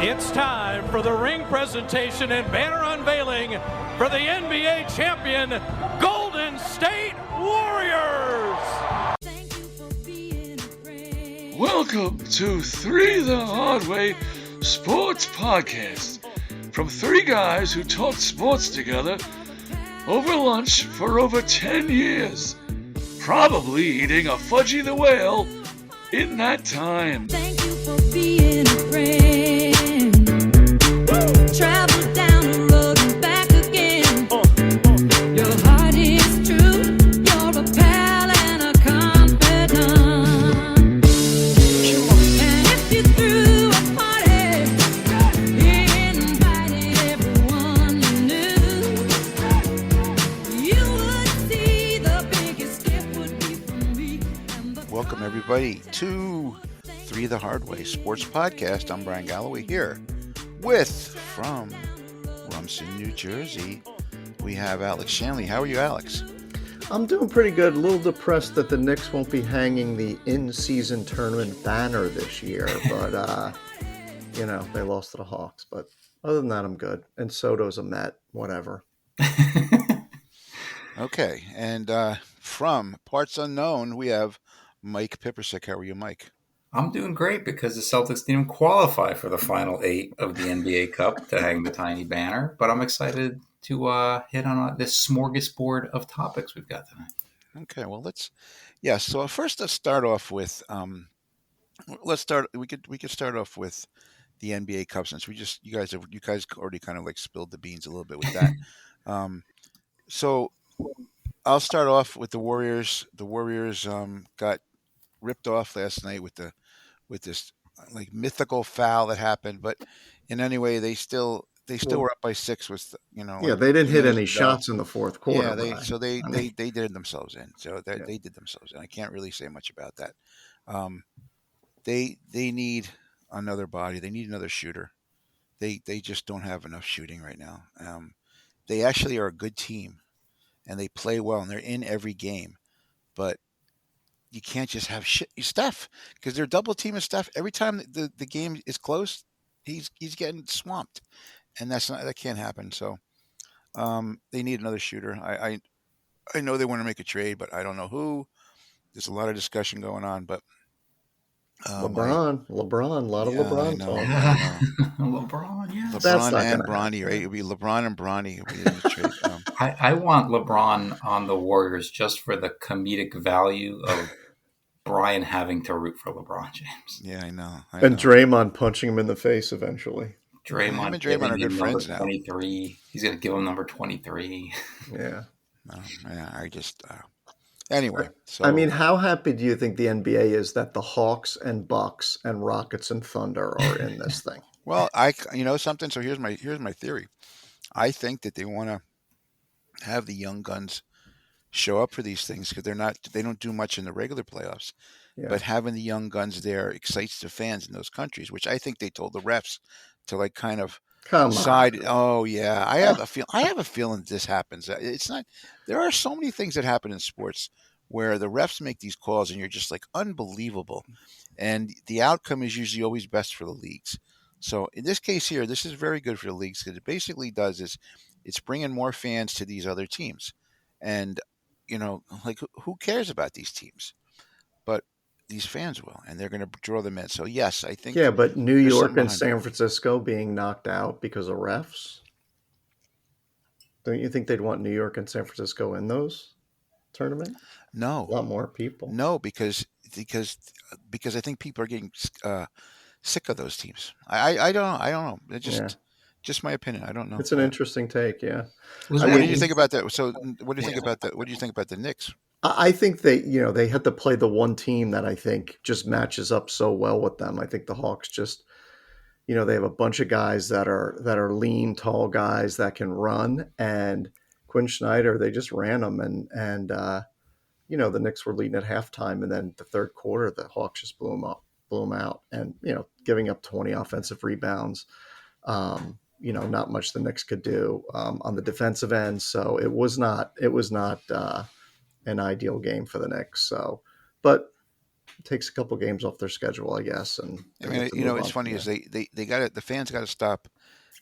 It's time for the ring presentation and banner unveiling for the NBA champion, Golden State Warriors. Welcome to Three the Hard Way Sports Podcast. From three guys who talked sports together over lunch for over 10 years. Probably eating a Fudgy the Whale in that time. Thank you for being a friend. Travel down the road and back again. Your heart is true. You're a pal and a confidant. And if you threw a party, you invited everyone you knew, you would see the biggest gift would be from me. Welcome, everybody, to Three the Hard Way Sports Podcast. I'm Bryan Galloway here from Rumson, New Jersey. We have Alex Shanley. How are you, Alex? I'm doing pretty good. A little depressed that the Knicks won't be hanging the in-season tournament banner this year, but, they lost to the Hawks. But other than that, I'm good. And Soto's a Met, whatever. Okay, and from Parts Unknown, we have Mike Pipersek. How are you, Mike? I'm doing great because the Celtics didn't qualify for the final 8 of the NBA Cup to hang the tiny banner. But I'm excited to hit on this smorgasbord of topics we've got tonight. Okay, well, so first let's start off with we could start off with the NBA Cup, since you guys already kind of like spilled the beans a little bit with that. So I'll start off with the Warriors. The Warriors got ripped off last night with this like mythical foul that happened, but in any way they still were up by 6 with they didn't hit any shots in the fourth quarter. Yeah, they did themselves in. So they did themselves in. I can't really say much about that. They need another body. They need another shooter. They just don't have enough shooting right now. They actually are a good team, and they play well, and they're in every game, but you can't just have Steph, because they're double teaming Steph every time the game is close. He's getting swamped, and that can't happen. So they need another shooter. I know they want to make a trade, but I don't know who. There's a lot of discussion going on, but LeBron, a lot of LeBron talk. LeBron, yes. LeBron and Bronny, right? It'll be LeBron and Bronny. It'll be in the trade. I want LeBron on the Warriors just for the comedic value of Bryan having to root for LeBron James. Yeah, I know. And Draymond punching him in the face eventually. Draymond and Draymond are good friends now. 23. He's going to give him number 23. Yeah. I just... Anyway, so I mean, how happy do you think the NBA is that the Hawks and Bucks and Rockets and Thunder are in this thing? Well, something. So here's my theory. I think that they want to have the young guns show up for these things because they don't do much in the regular playoffs. Yeah. But having the young guns there excites the fans in those countries, which I think they told the refs to like kind of decide. Oh yeah, I have a feeling this happens. It's not. There are so many things that happen in sports where the refs make these calls and you're just like unbelievable, and the outcome is usually always best for the leagues. So in this case here, this is very good for the leagues because it basically does is it's bringing more fans to these other teams, and like who cares about these teams, but these fans will, and they're going to draw them in. So yes, I think. Yeah, but New York and San Francisco being knocked out because of refs. Don't you think they'd want New York and San Francisco in those tournaments? No, a lot more people. No, because I think people are getting sick of those teams. I don't know. It's just my opinion. I don't know. It's an interesting take. Yeah. What do you think about that? So what do you think about that? What do you think about the Knicks? I think they had to play the one team that I think just matches up so well with them. I think the Hawks just, they have a bunch of guys that are lean, tall guys that can run, and Quinn Snyder, they just ran them, and the Knicks were leading at halftime, and then the third quarter, the Hawks just blew them out, and giving up 20 offensive rebounds. Not much the Knicks could do on the defensive end, so it was not an ideal game for the Knicks. So, but takes a couple games off their schedule, I guess, and I they get mean, to you know, move it's on from funny is there. they got it. The fans got to stop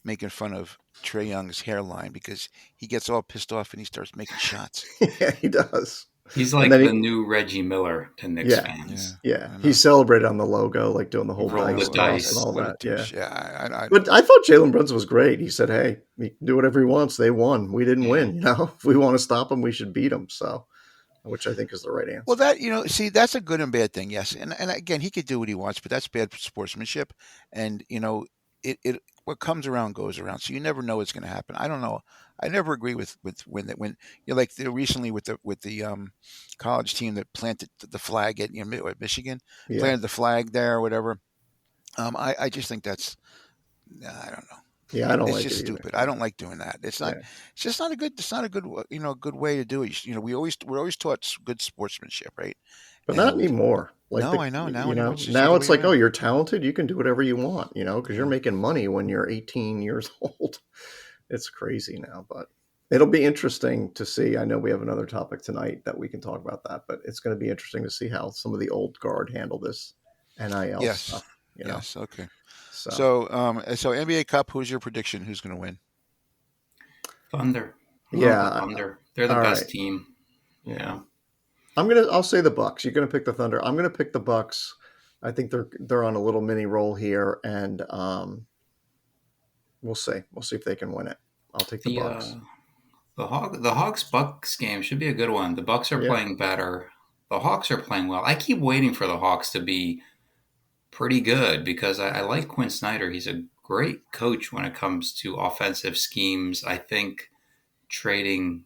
making fun of Trey Young's hairline because he gets all pissed off and he starts making shots. Yeah, he does. He's And like then the he, new Reggie Miller to Knicks yeah, fans. yeah, I he know. celebrated on the logo, like doing the whole Roll the dice toss and dice. all What a that. Yeah, douche. Yeah, but I thought Jalen Brunson was great. He said, "Hey, he can do whatever he wants. They won. We didn't Yeah. win. You know, if we want to stop them, we should beat them." So, which I think is the right well, answer. that see, that's a good and bad thing. Yes, and again, he could do what he wants, but that's bad sportsmanship. And it what comes around goes around. So you never know what's going to happen. I don't know. I never agree with when like recently with the college team that planted the flag at Michigan, Yeah, planted the flag there or whatever. I just think that's I don't know. yeah, I don't It's like just it either. stupid. I don't like doing that. It's not. Yeah, It's just not a good. It's not a good. Good way to do it. We're always taught good sportsmanship, right? but not And anymore. Like no, I know now anymore. It's just the now other it's way like, oh, around. you're talented, you can do whatever you want, because you're Yeah. making money when you're 18 years old. It's crazy now, but it'll be interesting to see. I know we have another topic tonight that we can talk about that, but it's going to be interesting to see how some of the old guard handle this NIL Yes. stuff. Yes. Okay. So So NBA Cup. Who's your prediction? Who's going to win? Thunder. I'm going with the yeah, Thunder. They're the all best right, team. yeah. Yeah. I'll say the Bucks. You're gonna pick the Thunder. I'm gonna pick the Bucks. I think they're on a little mini roll here, and we'll see. We'll see if they can win it. I'll take the The Bucks. the Hawks Bucks game should be a good one. The Bucks are Yeah, playing better. The Hawks are playing well. I keep waiting for the Hawks to be pretty good because I like Quinn Snyder. He's a great coach when it comes to offensive schemes. I think trading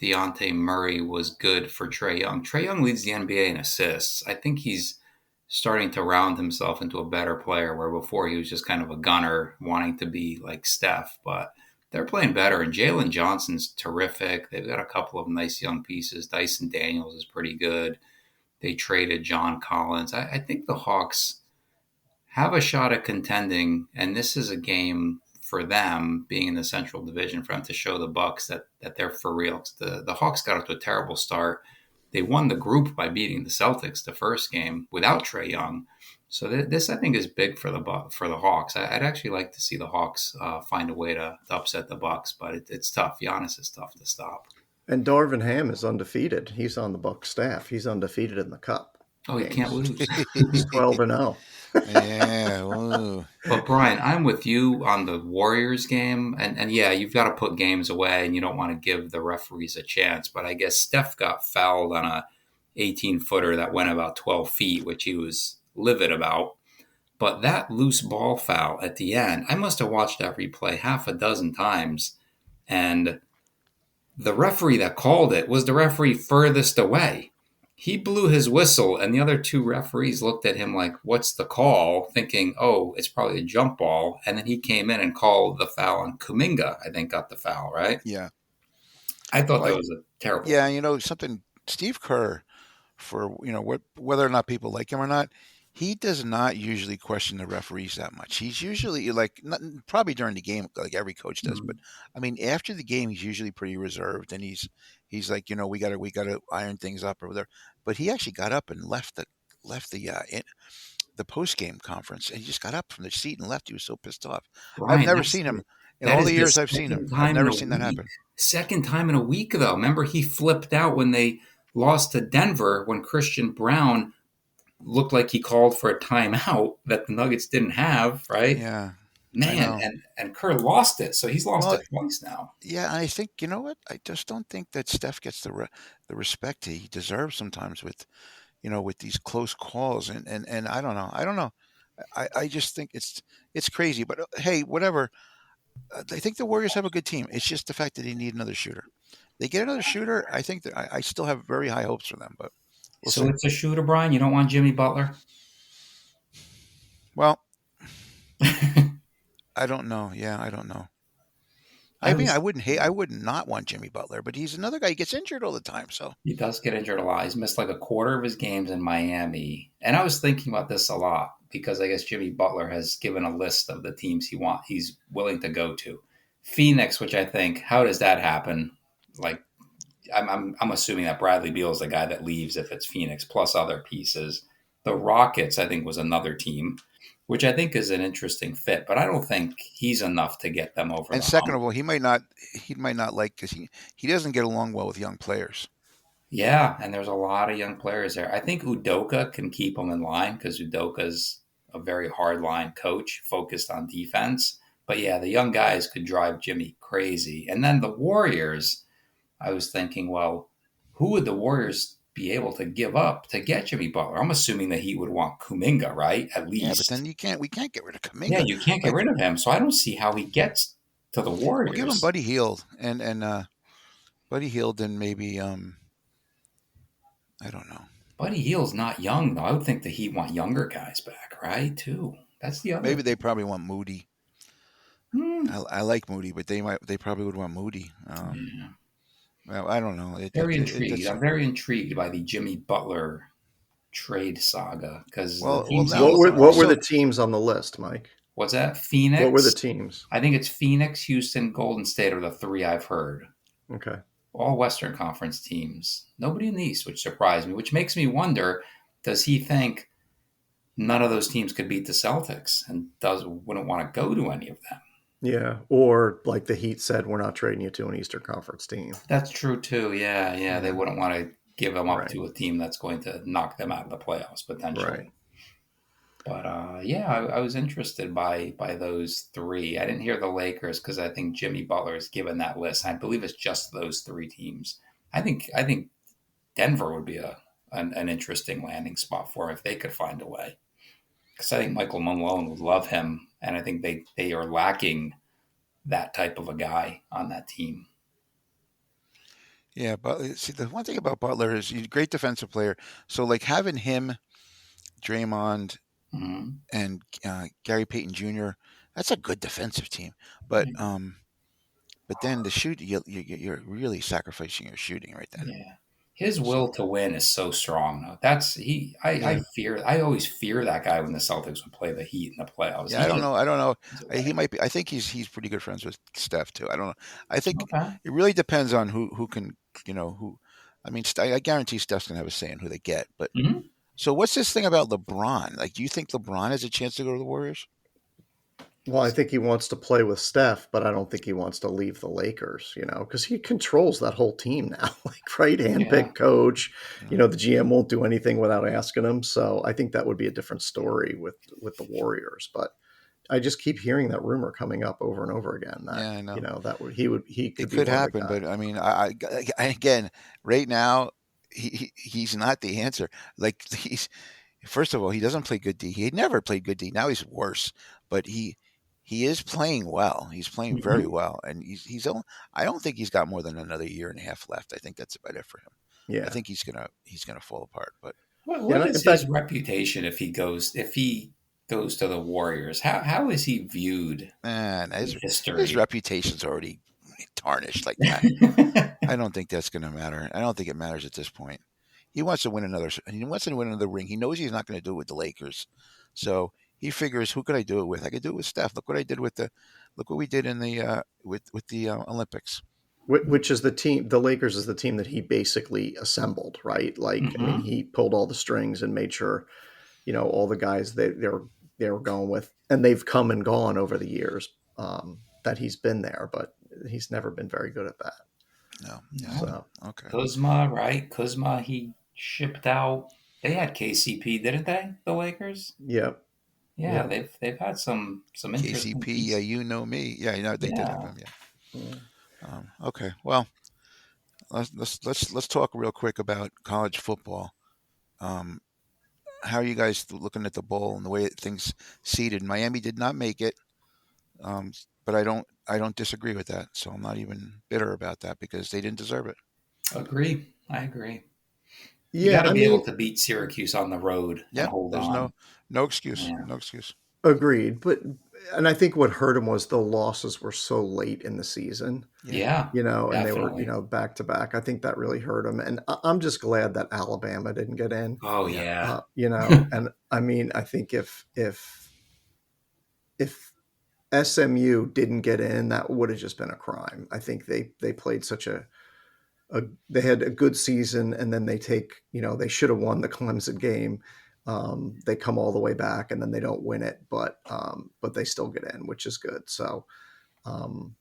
Deontay Murray was good for Trey Young. Trey Young leads the NBA in assists. I think he's starting to round himself into a better player where before he was just kind of a gunner wanting to be like Steph. But they're playing better, and Jalen Johnson's terrific. They've got a couple of nice young pieces. Dyson Daniels is pretty good. They traded John Collins. I think the Hawks have a shot at contending, and this is a game for them being in the Central Division for them to show the Bucks that they're for real. The Hawks got off to a terrible start. They won the group by beating the Celtics the first game without Trey Young. So this I think is big for the Hawks. I'd actually like to see the Hawks find a way to upset the Bucks, but it's tough. Giannis is tough to stop. and Darvin Ham is undefeated. He's on the Bucks staff. He's undefeated in the Cup Oh, you can't games. lose. He's 12-0. Yeah. Ooh. But Brian, I'm with you on the Warriors game, and yeah, you've got to put games away, and you don't want to give the referees a chance. But I guess Steph got fouled on a 18-footer that went about 12 feet, which he was livid about. But that loose ball foul at the end, I must have watched that replay half a dozen times, and the referee that called it was the referee furthest away. He blew his whistle, and the other two referees looked at him like, "What's the call?" Thinking, "Oh, it's probably a jump ball." And then he came in and called the foul on Kuminga. I think got the foul right. Yeah. I thought Well, that was a terrible yeah. call. Something. Steve Kerr, for whether or not people like him or not, he does not usually question the referees that much. He's usually like not, probably during the game, like every coach does. But Mhm. I mean, after the game, he's usually pretty reserved, and he's like, we gotta iron things up or whatever. But he actually got up and left the post game conference, and he just got up from the seat and left. He was so pissed off. I've Brian, never seen him in that all is the the years I've seen him. second I've time in never a seen that week. happen. Second time in a week, though. Remember, he flipped out when they lost to Denver when Christian Brown looked like he called for a timeout that the Nuggets didn't have, right? Yeah, I Man, know. and Kerr lost it, so he's lost Well, it twice now. yeah, I think you know what? I just don't think that Steph gets the respect he deserves sometimes with these close calls, and I don't know. I don't know. I just think it's crazy. But hey, whatever. I think the Warriors have a good team. It's just the fact that they need another shooter. They get another shooter. I think that I still have very high hopes for them, but we'll So see. it's a shooter, Brian. You don't want Jimmy Butler. Well, I I don't know. Yeah, I don't know. I mean, was I would not want Jimmy Butler, but he's another guy. He gets injured all the time. So He does get injured a lot. He's missed like a quarter of his games in Miami. And I was thinking about this a lot because I guess Jimmy Butler has given a list of the teams he's willing to go to. Phoenix, which I think, how does that happen? Like I'm assuming that Bradley Beal is the guy that leaves if it's Phoenix plus other pieces. The Rockets, I think, was another team, which I think is an interesting fit, but I don't think he's enough to get them over And the second hump. of all, he might not like because he doesn't get along well with young players. Yeah, and there's a lot of young players there. I think Udoka can keep them in line because Udoka's a very hard line coach focused on defense. But yeah, the young guys could drive Jimmy crazy. And then the Warriors, I was thinking, well, who would the Warriors be able to give up to get Jimmy Butler? I'm assuming that he would want Kuminga, right? At Yeah, but least. then we can't get rid of Yeah, Kaminga. you can't get Like, rid of him. So I don't see how he gets to the we'll give him Warriors. Buddy Hield and Buddy Hield and maybe I don't know. Buddy Hield's not young, though. I would think that he'd want younger guys back, right? Too. That's the other Maybe they thing. probably want Moody. Hmm. I like Moody, but they probably would want Moody. Yeah. Well, I don't know. Very intrigued. That's I'm very intrigued by the Jimmy Butler trade saga because the well teams now What he were what were also the teams on the list, Mike? what's that? What were the Phoenix. teams? I think it's Phoenix, Houston, Golden State are the three I've heard. Okay. All Western Conference teams. Nobody in the East, which surprised me, which makes me wonder, does he think none of those teams could beat the Celtics and wouldn't want to go to any of them? Yeah. Or like the Heat said, we're not trading you to an Eastern Conference team. That's true too. Yeah, yeah. They yeah. wouldn't want to give them up Right. to a team that's going to knock them out of the playoffs potentially. Right. But yeah, I was interested by those three. I didn't hear the Lakers because I think Jimmy Butler is given that list. I believe it's just those three teams. I think Denver would be an interesting landing spot for him if they could find a way. Because I think Michael Malone would love him, and I think they are lacking that type of a guy on that team. Yeah, but see, the one thing about Butler is he's a great defensive player. So like having him, Draymond, Mm-hmm. and Gary Payton Jr. That's a good defensive team. But then the shoot you're really sacrificing your shooting right then. Yeah. His So will to win is so strong though. That's he I yeah, fear I always fear that guy when the Celtics would play the Heat in the playoffs. yeah. I don't know. Gives He away. might be. I think he's pretty good friends with Steph too. I don't know. I think Okay. it really depends on who can who. I mean, I guarantee Steph's gonna have a say in who they get. But Hmm. so what's this thing about LeBron? Like, do you think LeBron has a chance to go to the Warriors? Well, I think he wants to play with Steph, but I don't think he wants to leave the Lakers, because he controls that whole team now. Like, right, Yeah. handpicked coach. Yeah. The GM won't do anything without asking him. So I think that would be a different story with the Warriors. But I just keep hearing that rumor coming up over and over again that Yeah, I know. he could It be could one of the happen, but guys. I mean, again, right now, he's not the answer. Like first of all, he doesn't play good D. He had never played good D. Now he's worse, but he is playing well. He's playing very Hmm. well, and I don't think he's got more than another year and a half left. I think that's about it for him. I Yeah, think he's gonna fall apart. But What in is his fact, reputation if he goes to the Warriors? How is he viewed man, in his history? reputation's already tarnished like that. I don't think that's going to matter. I don't think it matters at this point. He wants to win another. He wants to win another ring. He knows he's not going to do it with the Lakers, so he figures, who could I do it with? I could do it with Steph. Look what I did look what we did in the with the Olympics. which is the team. The Lakers is the team that he basically assembled, right? Like, I mean, Hmm. he pulled all the strings and made sure all the guys they were going with, and they've come and gone over the years that he's been there, but he's never been very good at that. No, yeah, I know. So Okay. Kuzma, right? Kuzma, he shipped out. They had KCP, didn't they? The Lakers. yeah, Yeah, yeah, they've had some interesting KCP, yeah, pieces. you know me. Yeah, they did have Yeah, him. Yeah. yeah. Okay. Well, let's talk real quick about college football. Um, how are you guys looking at the bowl and the way things seeded? Miami did not make it, um, but I don't disagree with that. So I'm not even bitter about that because they didn't deserve it. agree. I agree. You got Yeah, to I be able mean, to beat Syracuse on the road and Yeah, hold there's on. no excuse, Yeah, no excuse. agreed. And I think what hurt him was the losses were so late in the season, Yeah, yeah, and they were, definitely. back to back. I think that really hurt him. And I'm just glad that Alabama didn't get in. Oh yeah, yeah. And I mean, I think if SMU didn't get in, that would have just been a crime. I think they played such a they had a good season, and then they should have won the Clemson game. They come all the way back and then they don't win it, but they still get in, which is good. So, and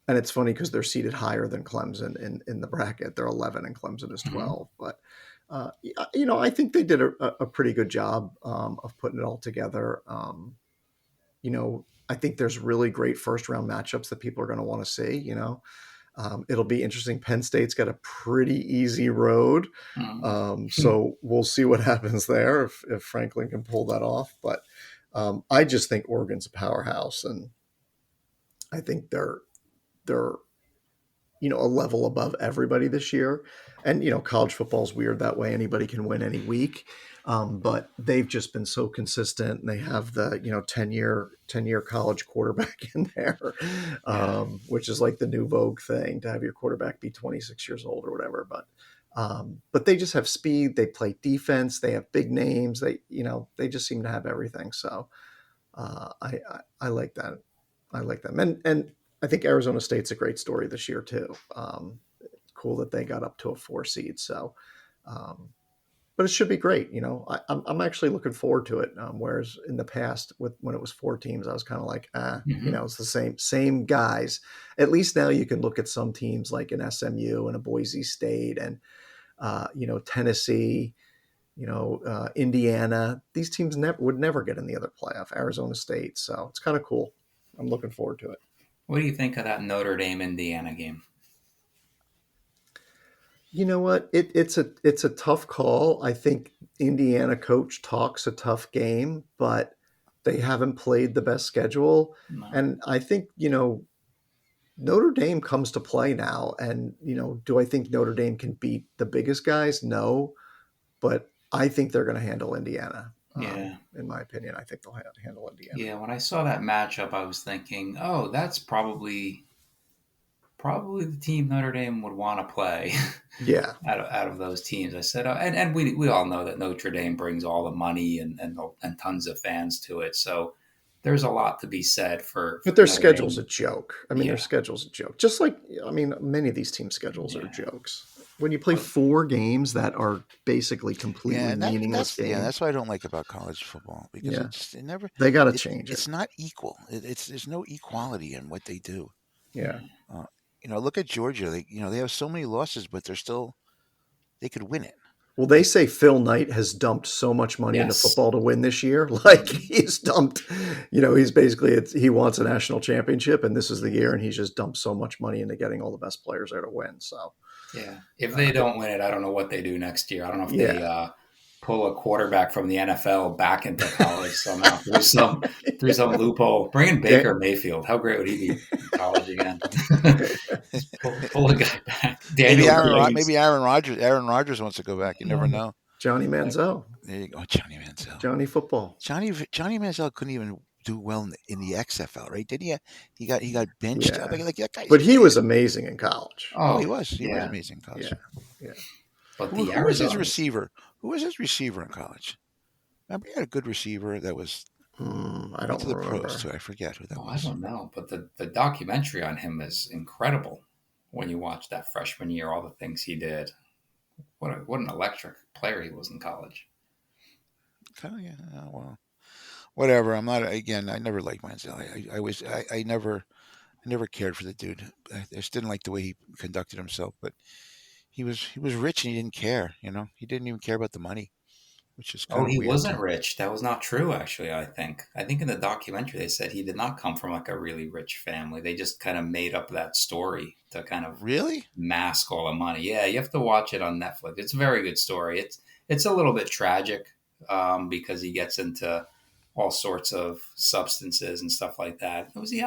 it's funny because they're seated higher than Clemson in the bracket. They're 11 and Clemson is Mm-hmm. 12. But I think they did a pretty good job of putting it all together. I think there's really great first round matchups that people are going to want to see. It'll be interesting. Penn State's got a pretty easy road. So we'll see what happens there if Franklin can pull that off. But I just think Oregon's a powerhouse, and I think they're a level above everybody this year. And college football is weird that way. Anybody can win any week. But they've just been so consistent, and they have the 10-year college quarterback in there, which is like the new vogue thing to have your quarterback be 26 years old or whatever. But they just have speed. They play defense. They have big names. They just seem to have everything. So I like that. I like them, and I think Arizona State's a great story this year too. Cool that they got up to a 4 seed. So. But it should be great. I'm actually looking forward to it. Whereas in the past, when it was 4 teams, I was kind of like, it's the same guys. At least now you can look at some teams like an SMU and a Boise State and Tennessee, Indiana. These teams would never get in the other playoff. Arizona State, so it's kind of cool. I'm looking forward to it. What do you think of that Notre Dame Indiana game? You know what? It's a tough call. I think Indiana coach talks a tough game, but they haven't played the best schedule. No. And I think, Notre Dame comes to play now. And, do I think Notre Dame can beat the biggest guys? No. But I think they're going to handle Indiana. Yeah. In my opinion, I think they'll handle Indiana. Yeah, when I saw that matchup, I was thinking, oh, that's probably the team Notre Dame would want to play. Yeah. out of those teams. I said, and we all know that Notre Dame brings all the money and tons of fans to it. So there's a lot to be said for. But their Notre schedule's Dame. a joke. I mean, their schedule's a joke. Just like, many of these team schedules are jokes. When you play 4 games that are basically completely meaningless games. Yeah, that's what I don't like about college football because they got to change it. It's not equal. There's no equality in what they do. Yeah. Look at Georgia. They have so many losses, but they could win it. Well, they say Phil Knight has dumped so much money into football to win this year. Like he's dumped, he's basically, he wants a national championship and this is the year. And he's just dumped so much money into getting all the best players there to win. So, yeah, if they don't win it, I don't know what they do next year. I don't know if they pull a quarterback from the NFL back into college somehow through some loophole. Bring in Baker Mayfield. How great would he be in college again? pull a guy back. Maybe Aaron Rodgers. Aaron Rodgers wants to go back. You never know. Johnny Manziel. There you go, Johnny Manziel. Johnny football. Johnny Manziel couldn't even do well in the XFL, right? Did he? He got benched. Yeah. Like that guy. But he was amazing in college. Oh, he was. He was amazing in college. Yeah. But who was his receiver? Who was his receiver in college? Remember, he had a good receiver that was. I don't remember. The pros too. I forget who that was. I don't know, but the documentary on him is incredible. When you watch that freshman year, all the things he did, what an electric player he was in college. Oh yeah, well, whatever. I'm not. Again, I never liked Manziel. I never cared for the dude. I just didn't like the way he conducted himself. But he was rich and he didn't care. He didn't even care about the money, which is kind of he weird. Wasn't rich. That was not true. Actually, I think in the documentary they said he did not come from like a really rich family. They just kind of made up that story to kind of really mask all the money. Yeah, you have to watch it on Netflix. It's a very good story. It's a little bit tragic because he gets into all sorts of substances and stuff like that. It was the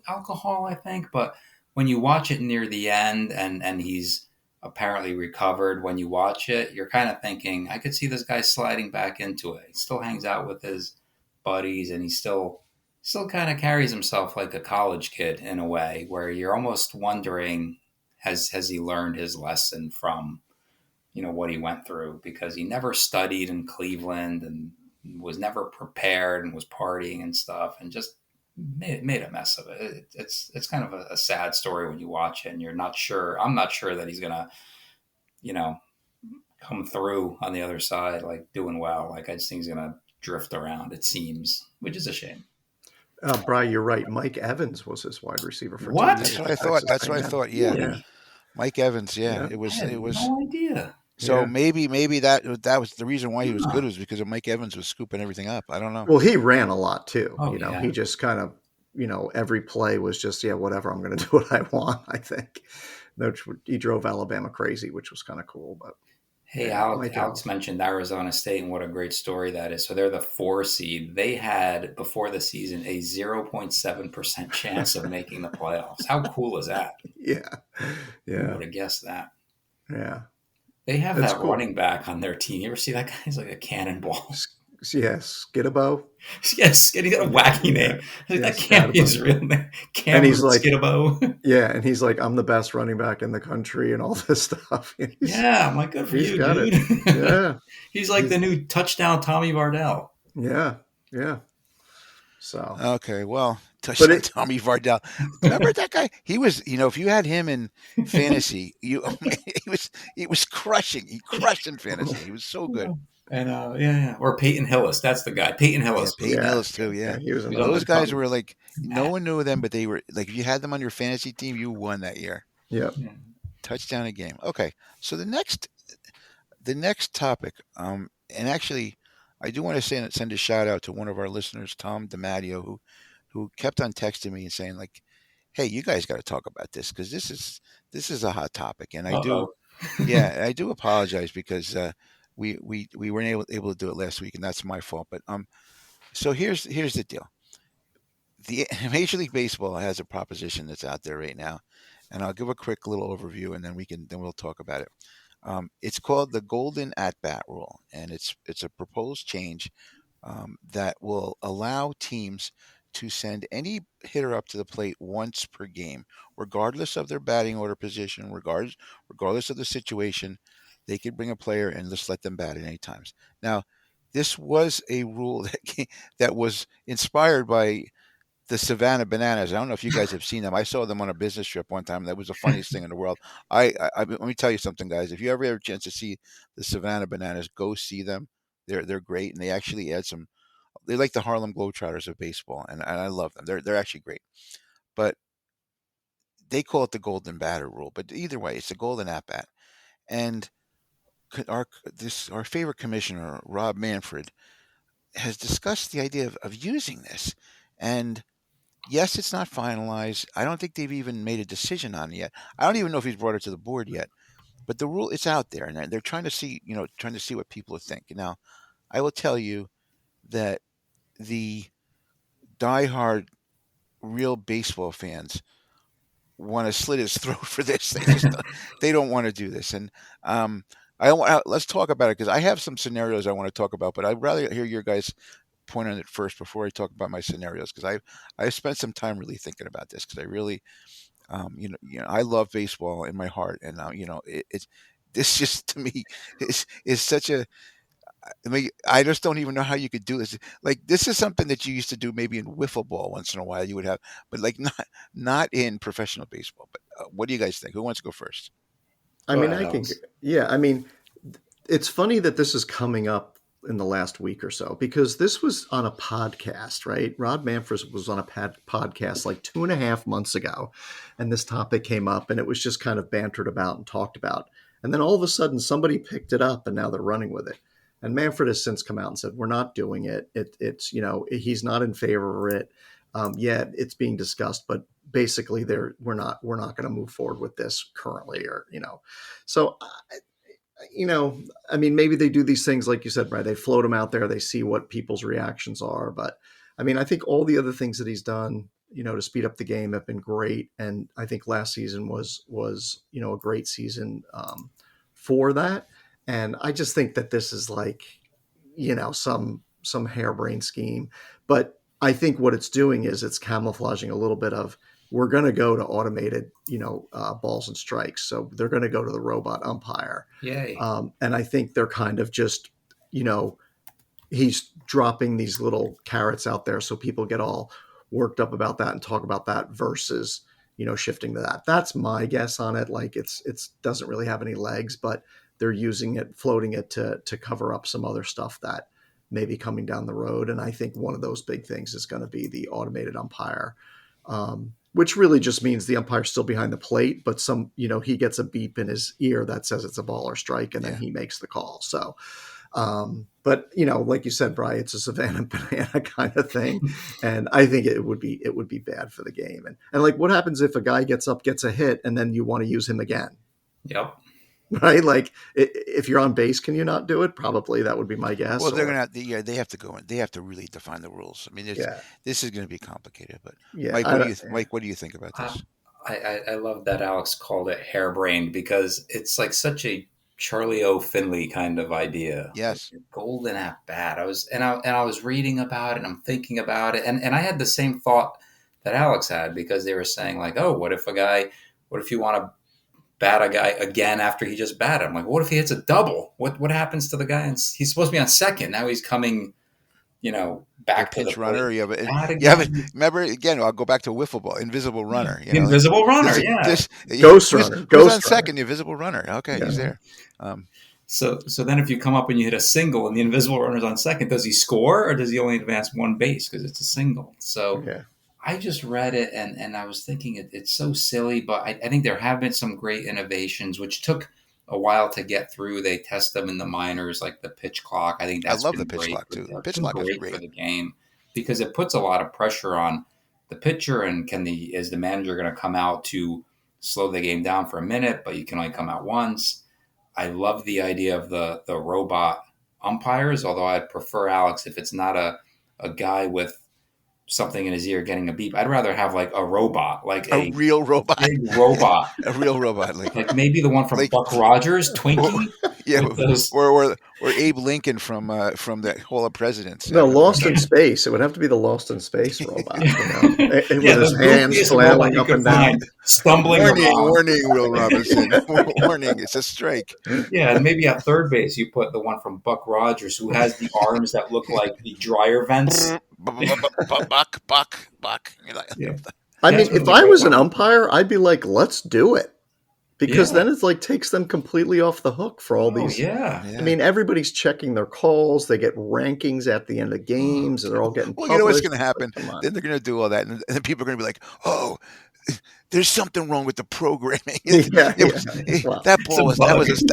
alcohol, I think. But when you watch it near the end and he's apparently recovered, when you watch it, you're kind of thinking, I could see this guy sliding back into it. He still hangs out with his buddies and he still kind of carries himself like a college kid in a way where you're almost wondering, has he learned his lesson from, what he went through? Because he never studied in Cleveland and was never prepared and was partying and stuff and just made a mess of it. It's kind of a sad story when you watch it and you're not sure. I'm not sure that he's gonna, come through on the other side, like doing well. Like I just think he's going to drift around, it seems, which is a shame. Brian, you're right. Mike Evans was his wide receiver for 2 What? years. That's what I at thought. Texas That's what I A&M. thought. Yeah, Yeah, Mike Evans. Yeah, yeah, I had it was. no idea. So yeah. maybe that was the reason why he was Huh. good, was because of Mike Evans was scooping everything up. I don't know. Well, he ran a lot too. Oh, You know, yeah. he just kind of, every play was just, yeah, whatever. I'm going to do what I want. I think. He drove Alabama crazy, which was kind of cool. But Hey, yeah, Alex, Mike Alex Evans. mentioned Arizona State and what a great story that is. So they're the 4 seed. They had, before the season, a 0.7% chance of making the playoffs. How cool is that? Yeah, Who yeah, would have guessed that? yeah. They have That's that cool. running back on their team. You ever see that guy? He's like a cannonball. Yes, Skidabo. Yes, and he got a wacky Yeah, name. Like, yeah, that can't be his Skidabo. real name. And he's Cameron like, Skidabo. yeah, and he's like, I'm the best running back in the country and all this stuff. Yeah, I'm like, good for He's you, got it. dude. Yeah, He's like the he's new touchdown Tommy Vardell. yeah, yeah. So, Okay, well, but touchdown it, Tommy Vardell. Remember that guy? He was, if you had him in fantasy, he was crushing. He crushed in fantasy. He was so good. And yeah. Or Peyton Hillis. That's the guy. Peyton Yeah, Hillis was Peyton yeah, Hillis too. yeah, Yeah, he was he was on another those the guys top. were like, no one knew them, but they were like, if you had them on your fantasy team, you won that year. Yeah, Touchdown a game. Okay, so the next topic, and actually, I do want to send a shout out to one of our listeners, Tom DiMatteo, who kept on texting me and saying like, "Hey, you guys got to talk about this because this is a hot topic." And Uh-oh. yeah, I do apologize because we weren't able to do it last week, and that's my fault. But so here's the deal. The Major League Baseball has a proposition that's out there right now, and I'll give a quick little overview, and then we'll talk about it. It's called the Golden at Bat Rule, and it's a proposed change that will allow teams to send any hitter up to the plate once per game, regardless of their batting order position, regardless of the situation. They could bring a player and just let them bat at any times. Now, this was a rule that was inspired by the Savannah Bananas. I don't know if you guys have seen them. I saw them on a business trip one time. That was the funniest thing in the world. Let me tell you something, guys. If you ever have a chance to see the Savannah Bananas, go see them. They're great, and they actually add some. They're like the Harlem Globetrotters of baseball, and I love them. They're actually great. But they call it the Golden Batter Rule. But either way, it's the Golden at bat. And our favorite commissioner, Rob Manfred, has discussed the idea of using this. And yes, it's not finalized. I don't think they've even made a decision on it yet. I don't even know if he's brought it to the board yet. But the rule, it's out there, and they're trying to see, what people think. Now, I will tell you that the diehard real baseball fans want to slit his throat for this. They don't want to do this, and let's talk about it because I have some scenarios I want to talk about, but I'd rather hear your guys' point on it first before I talk about my scenarios because I spent some time really thinking about this because I really I love baseball in my heart, and it's this just to me is such a. I mean, I just don't even know how you could do this. Like, this is something that you used to do maybe in wiffle ball once in a while. You would have, but like not in professional baseball. But what do you guys think? Who wants to go first? I Go mean, ahead, Alex. yeah, I mean, it's funny that this is coming up in the last week or so because this was on a podcast, right? Rod Manfred was on a podcast like 2.5 months ago, and this topic came up, and it was just kind of bantered about and talked about. And then all of a sudden, somebody picked it up, and now they're running with it. And Manfred has since come out and said, "We're not doing it. It's he's not in favor of it. Yet it's being discussed, but basically, we're not going to move forward with this currently, or so." I mean, maybe they do these things like you said, right? They float them out there, they see what people's reactions are. But I mean, I think all the other things that he's done, to speed up the game have been great. And I think last season was a great season for that. And I just think that this is like, some harebrained scheme. But I think what it's doing is it's camouflaging a little bit of we're going to go to automated, balls and strikes. So they're going to go to the robot umpire. Yay. And I think they're kind of just, he's dropping these little carrots out there so people get all worked up about that and talk about that versus, shifting to that. That's my guess on it. Like it's doesn't really have any legs, but they're using it, floating it to cover up some other stuff that may be coming down the road. And I think one of those big things is going to be the automated umpire, which really just means the umpire's still behind the plate, but he gets a beep in his ear that says it's a ball or strike, and then he makes the call. So, but like you said, Brian, it's a Savannah banana kind of thing, and I think it would be bad for the game. And like, what happens if a guy gets a hit, and then you want to use him again? Yep. Right? Like, if you're on base, can you not do it? Probably, that would be my guess. Well, they're gonna they have to go in. They have to really define the rules. I mean, this is going to be complicated. But Mike, what do you think about this? I love that Alex called it harebrained, because it's like such a Charlie O. Finley kind of idea. Yes, like golden at bat. I was reading about it, and I'm thinking about it, and I had the same thought that Alex had, because they were saying like, oh, what if you want to bat a guy again after he just batted? I'm like, what if he hits a double? What happens to the guy? And he's supposed to be on second. Now he's coming, back to the pitch runner. Remember again? I'll go back to wiffle ball, invisible runner. Invisible runner, ghost runner. Who's on second? The invisible runner. Okay, he's there. So then if you come up and you hit a single and the invisible runner's on second, does he score, or does he only advance one base because it's a single? So I just read it and I was thinking it's so silly, but I think there have been some great innovations, which took a while to get through. They test them in the minors, like the pitch clock. I think I love the pitch clock too. The pitch clock is great for the game, because it puts a lot of pressure on the pitcher. And is the manager going to come out to slow the game down for a minute, but you can only come out once. I love the idea of the robot umpires, although I'd prefer, Alex, if it's not a guy with something in his ear getting a beep. I'd rather have like a robot, like a real robot, big robot, a real robot, like maybe the one from Buck Rogers, Twinkie, or Abe Lincoln from the Hall of Presidents. No, Lost in Space. It would have to be the Lost in Space robot. With his hands flailing up and down, stumbling. Warning, Will Robinson. Warning! It's a strike. Yeah, and maybe at third base you put the one from Buck Rogers, who has the arms that look like the dryer vents. Buck. I mean, if I was an umpire, I'd be like, let's do it. Because then it's like takes them completely off the hook for all these. Yeah. I mean, everybody's checking their calls. They get rankings at the end of games, and they're all getting published. You know what's going to happen? Then they're going to do all that, and then people are going to be like, oh, there's something wrong with the programming. That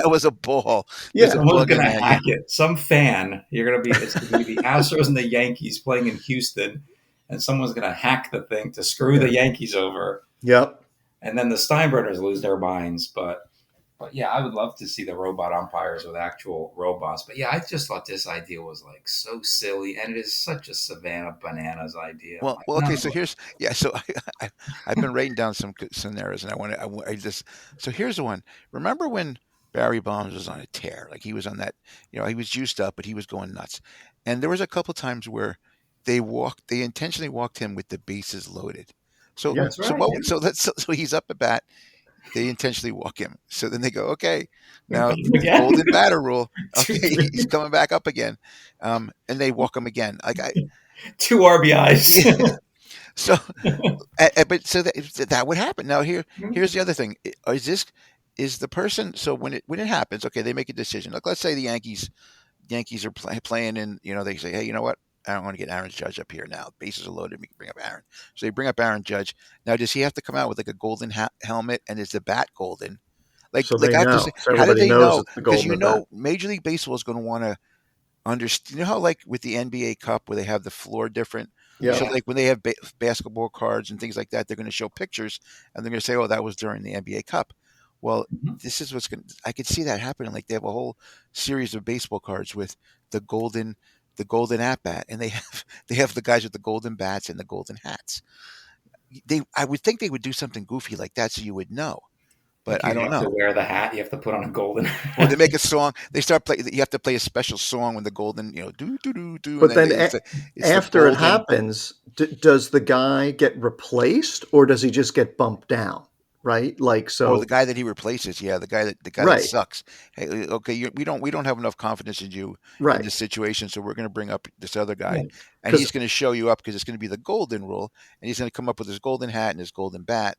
was a ball. Yeah, someone's going to hack it. Some fan. It's going to be the Astros and the Yankees playing in Houston, and someone's going to hack the thing to screw the Yankees over. Yep. And then the Steinbrenners lose their minds. But yeah, I would love to see the robot umpires with actual robots. But yeah, I just thought this idea was like so silly, and it is such a Savannah Bananas idea. Well, okay. So I've been writing down some scenarios, and so here's the one. Remember when Barry Bonds was on a tear? Like he was on that, he was juiced up, but he was going nuts. And there was a couple times where they intentionally walked him with the bases loaded. So he's up at bat. They intentionally walk him. So then they go, okay, now golden batter rule. Okay, he's coming back up again, and they walk him again. Like 2 RBIs. Yeah. So that would happen. Now here's the other thing: is the person? So when it happens, okay, they make a decision. Like let's say the Yankees are playing, and they say, hey, you know what? I don't want to get Aaron Judge up here now. Bases are loaded. We can bring up Aaron. So they bring up Aaron Judge. Now, does he have to come out with like a golden helmet? And is the bat golden? Like, so they know. How do they know? Because Major League Baseball is going to want to understand. You know how like with the NBA Cup where they have the floor different. Yeah. So like when they have basketball cards and things like that, they're going to show pictures and they're going to say, "Oh, that was during the NBA Cup." Well, this is what's going. I could see that happening. Like they have a whole series of baseball cards with the golden at bat, and they have the guys with the golden bats and the golden hats. I would think they would do something goofy like that so you would know, but I don't know. To wear the hat, you have to put on a golden. Or they make a song. They start play. You have to play a special song when the golden, do do do do. But then after it happens, does the guy get replaced or does he just get bumped down? Right, like so. Oh, the guy that he replaces, the guy that sucks. Hey, okay, we don't have enough confidence in you in this situation, so we're going to bring up this other guy, and he's going to show you up because it's going to be the golden rule, and he's going to come up with his golden hat and his golden bat.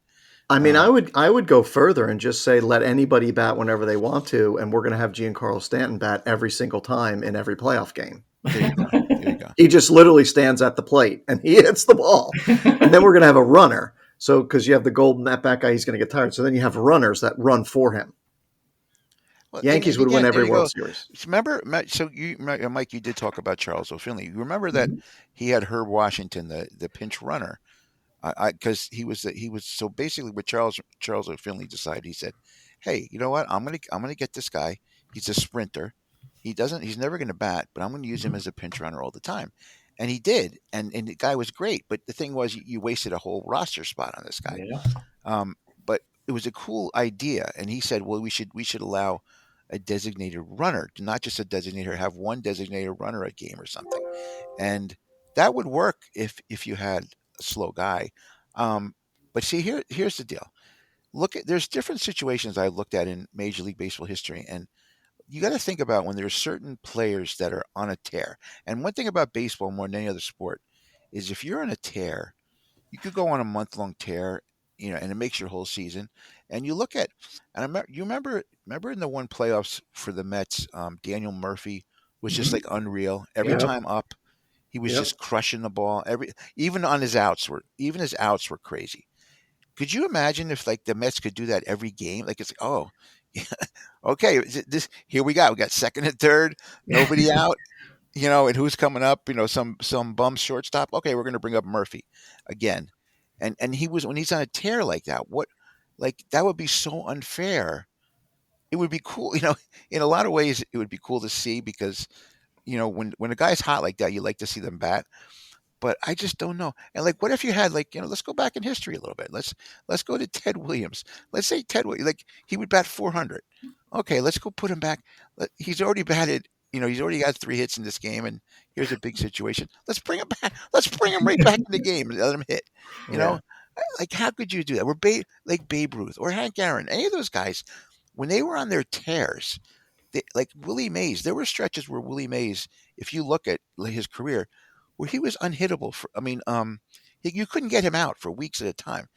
I mean, Um, I would go further and just say let anybody bat whenever they want to, and we're going to have Giancarlo Stanton bat every single time in every playoff game. there you go. There you go. He just literally stands at the plate and he hits the ball, and then we're going to have a runner. So because you have the golden at bat guy, he's going to get tired. So then you have runners that run for him. Well, Yankees and would win again, there every you World go. Series. Remember, so Mike, you did talk about Charles O'Finley. You remember that Mhm. he had Herb Washington, the pinch runner, because he was so basically what Charles O'Finley decided. He said, "Hey, you know what? I'm gonna get this guy. He's a sprinter. He's never gonna bat, but I'm gonna use him as a pinch runner all the time." And he did, and the guy was great. But the thing was, you wasted a whole roster spot on this guy. Yeah. But it was a cool idea, and he said, "Well, we should allow a designated runner, not just a designator, have one designated runner a game or something." And that would work if you had a slow guy. Um, but see, here's the deal. There's different situations I looked at in Major League Baseball history, and you got to think about when there's certain players that are on a tear. And one thing about baseball more than any other sport is if you're on a tear, you could go on a month-long tear, and it makes your whole season. And you look at, and you remember in the one playoffs for the Mets, Daniel Murphy was just Hmm. like unreal. Every Yeah. time up, he was Yep. just crushing the ball. Even his outs were crazy. Could you imagine if like the Mets could do that every game? Like it's like, oh, okay, this here we got second and third, nobody out, and who's coming up? Some bum shortstop. Okay, we're going to bring up Murphy again, and when he's on a tear like that, like that would be so unfair. It would be cool, in a lot of ways, it would be cool to see because when a guy's hot like that, you like to see them bat. But I just don't know. And like, what if you had like, let's go back in history a little bit. Let's go to Ted Williams. Let's say Ted Williams, like he would bat 400. Okay, let's go put him back. He's already batted. He's already got 3 hits in this game, and here's a big situation. Let's bring him back. Let's bring him right back in the game and let him hit. You Yeah. know, like how could you do that? Like Babe Ruth or Hank Aaron, any of those guys, when they were on their tears, like Willie Mays, there were stretches where Willie Mays, if you look at his career, where he was unhittable. You couldn't get him out for weeks at a time.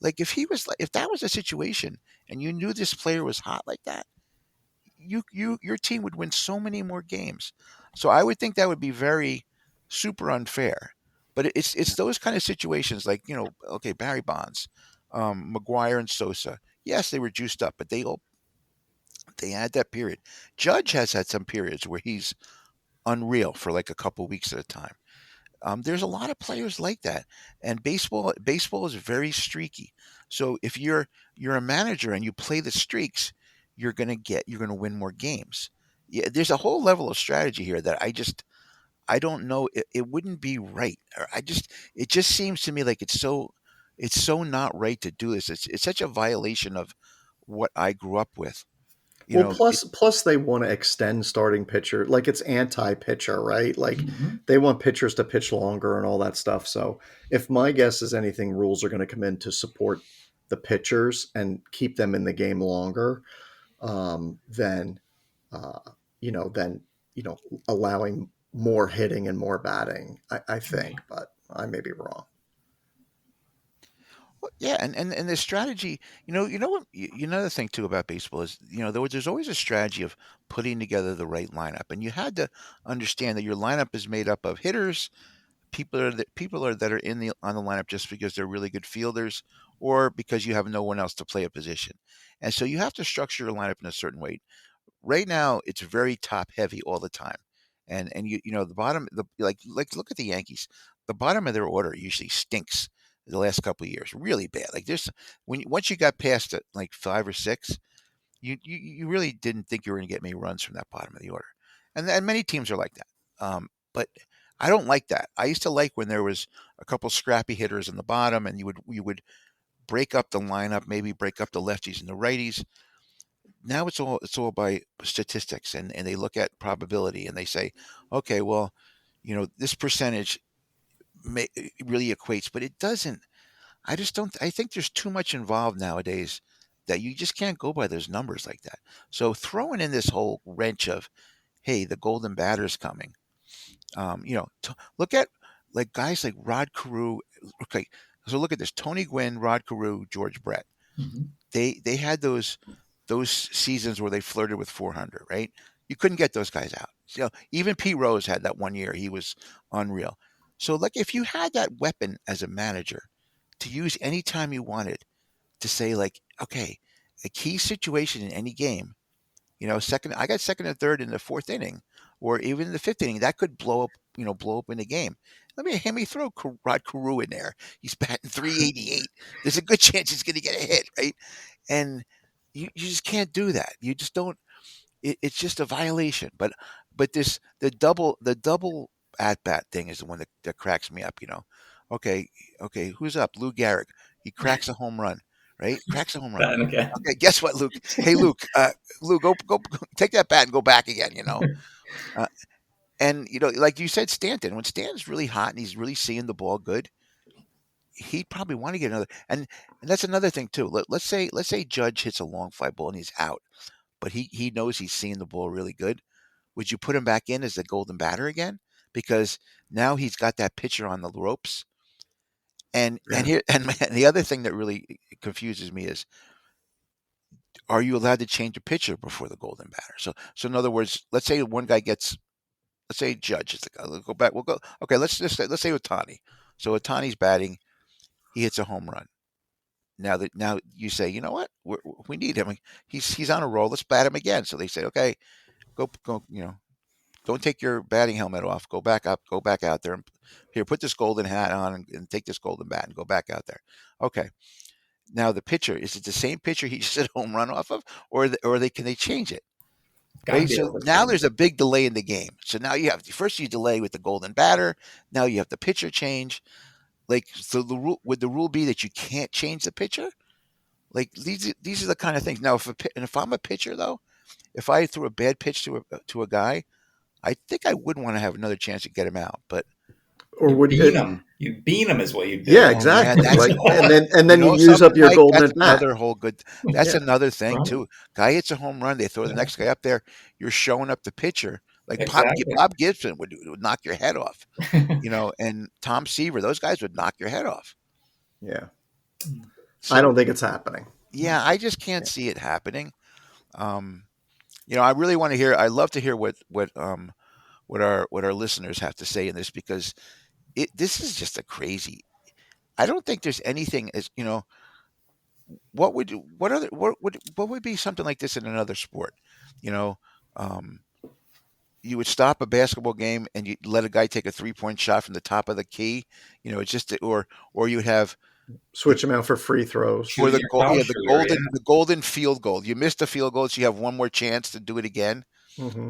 Like if that was a situation, and you knew this player was hot like that, your team would win so many more games. So I would think that would be very super unfair. But it's those kind of situations, like okay, Barry Bonds, McGuire, and Sosa. Yes, they were juiced up, but they had that period. Judge has had some periods where he's unreal for like a couple weeks at a time. There's a lot of players like that, and baseball is very streaky. So if you're a manager and you play the streaks, you're gonna win more games. Yeah, there's a whole level of strategy here that I don't know. It wouldn't be right. Or it just seems to me like it's so not right to do this. It's such a violation of what I grew up with. You Well, know, it, plus they want to extend starting pitcher, like it's anti-pitcher, right? Like Hmm. they want pitchers to pitch longer and all that stuff. So if my guess is anything, rules are going to come in to support the pitchers and keep them in the game longer, than uh, then allowing more hitting and more batting. I think, but I may be wrong. Well, yeah, and the strategy, what, another thing too about baseball is, there's always a strategy of putting together the right lineup, and you had to understand that your lineup is made up of hitters, that are in the on the lineup just because they're really good fielders, or because you have no one else to play a position, and so you have to structure your lineup in a certain way. Right now, it's very top heavy all the time, and the bottom, like look at the Yankees. The bottom of their order usually stinks the last couple of years, really bad. Like there's once you got past it, like 5 or 6, you really didn't think you were going to get many runs from that bottom of the order, and many teams are like that. But I don't like that. I used to like when there was a couple scrappy hitters in the bottom, and you would break up the lineup, maybe break up the lefties and the righties. Now it's all by statistics, and they look at probability, and they say, okay, well, this percentage really equates, but it doesn't. I just don't. I think there's too much involved nowadays that you just can't go by those numbers like that. So throwing in this whole wrench of, hey, the golden batter's coming. Look at like guys like Rod Carew. Okay, so look at this: Tony Gwynn, Rod Carew, George Brett. They had those seasons where they flirted with 400, right? You couldn't get those guys out. Even Pete Rose had that one year. He was unreal. So, like, if you had that weapon as a manager to use anytime you wanted, to say, like, okay, a key situation in any game, second, I got second and third in the fourth inning, or even in the fifth inning, that could blow up in the game. Let me throw Rod Carew in there. He's batting 388. There's a good chance he's going to get a hit, right? And you just can't do that. You just don't. It's just a violation. But the double at bat thing is the one that cracks me up. Okay, okay, who's up? Lou Gehrig. He cracks a home run, right? Cracks a home run. Batting again. Okay, guess what, Luke? Hey, Luke. Luke, go take that bat and go back again. Uh, and like you said, Stanton. When Stanton's really hot and he's really seeing the ball good, he'd probably want to get another. And that's another thing too. Let's say Judge hits a long fly ball and he's out, but he knows he's seeing the ball really good. Would you put him back in as the golden batter again? Because now he's got that pitcher on the ropes. And Yeah. here and the other thing that really confuses me is, are you allowed to change a pitcher before the golden batter? So in other words, let's say one guy gets, let's say Judge is the guy. Let's go back. We'll go. Okay, let's say Otani. So Otani's batting. He hits a home run. Now you say, you know what? We need him. He's on a roll. Let's bat him again. So they say, okay, go. Don't take your batting helmet off. Go back up. Go back out there. And here, put this golden hat on and take this golden bat and go back out there. Okay. Now the pitcher, is it the same pitcher he just hit a home run off of, can they change it? Gotta Right. be So able to now change there's a big delay in the game. So now you delay with the golden batter. Now you have the pitcher change. Like, so would the rule be that you can't change the pitcher? Like, these are the kind of things. Now, if I'm a pitcher though, if I threw a bad pitch to a guy, I think I would want to have another chance to get him out. But Or You would beat it? them. You beat them is what you do. Yeah, oh man, exactly. that's Like, and then you use something, up your Mike. golden That's at bat. another whole good. That's Yeah. another thing Right. too. Guy hits a home run, they throw the Yeah. next guy up there. You're showing up the pitcher. Like Exactly. Bob Gibson would knock your head off. And Tom Seaver, those guys would knock your head off. Yeah. I So don't think it's happening. yeah, I just can't see it happening. Um, I really want to hear. I love to hear what our listeners have to say in this, because this is just a crazy. I don't think there's anything as what would be something like this in another sport. You know, um, you would stop a basketball game and you let a guy take a 3-point shot from the top of the key. It's just or you would have the Switch them out for free throws. or the Shooting your goal, foul yeah, shooter, yeah. the golden field goal. You missed the field goal, so you have one more chance to do it again. Hmm.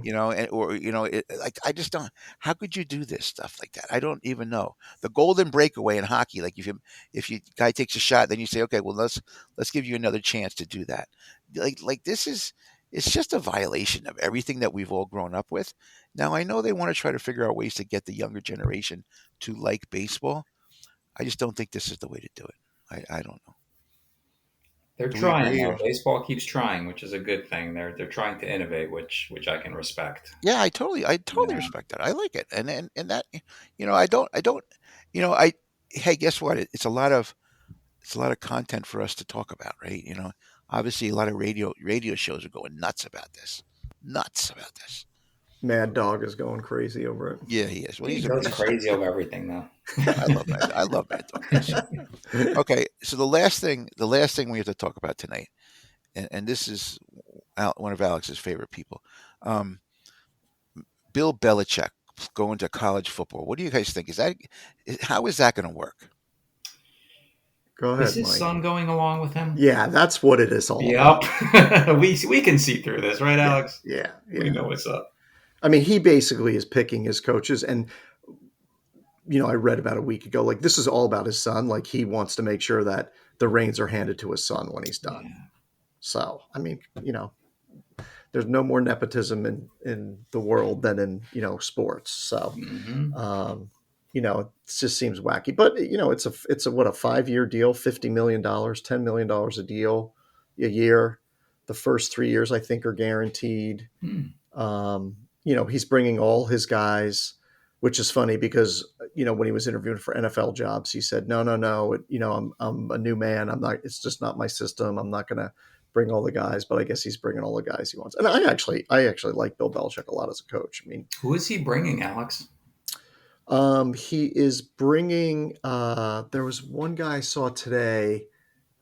Like, I just don't. How could you do this stuff like that? I don't even know. The golden breakaway in hockey, like if you guy takes a shot, then you say, okay, well, let's give you another chance to do that. Like this is it's just a violation of everything that we've all grown up with. Now I know they want to try to figure out ways to get the younger generation to like baseball. I just don't think this is the way to do it. I don't know. They're Do we trying agree? though. Or Baseball keeps trying, which is a good thing. They're trying to innovate, which I can respect. yeah, I totally Yeah. respect that. I like it, and that I don't I hey, guess what? It's a lot of content for us to talk about, right? Obviously, a lot of radio shows are going nuts about this. Mad Dog is going crazy over it. Yeah, he is. Well, He he's a goes he's. crazy over everything though. I love Mad Dog. Yes. Okay, so the last thing we have to talk about tonight, and this is one of Alex's favorite people, um, Bill Belichek going to college football. What do you guys think? How is that going to work? Go Is ahead, his Mike. son going along with him? Yeah, that's what it is all Yep. about. we can see through this, right, Yeah, Alex? yeah, We yeah. know what's up. I mean, he basically is picking his coaches, and I read about a week ago, like, this is all about his son. Like, he wants to make sure that the reins are handed to his son when he's done. Yeah. So, I mean, there's no more nepotism in the world than in sports. So, Hmm. it just seems wacky. But it's a what, a 5-year deal, $50 million, $10 million a deal a year. The first 3 years, I think, are guaranteed. Hmm. He's bringing all his guys, which is funny because when he was interviewing for NFL jobs, he said, no, I'm a new man. I'm not. It's just not my system. I'm not going to bring all the guys, but I guess he's bringing all the guys he wants. And I actually like Bill Belichick a lot as a coach. I mean, Who is he bringing, Alex? he is bringing. There was one guy I saw today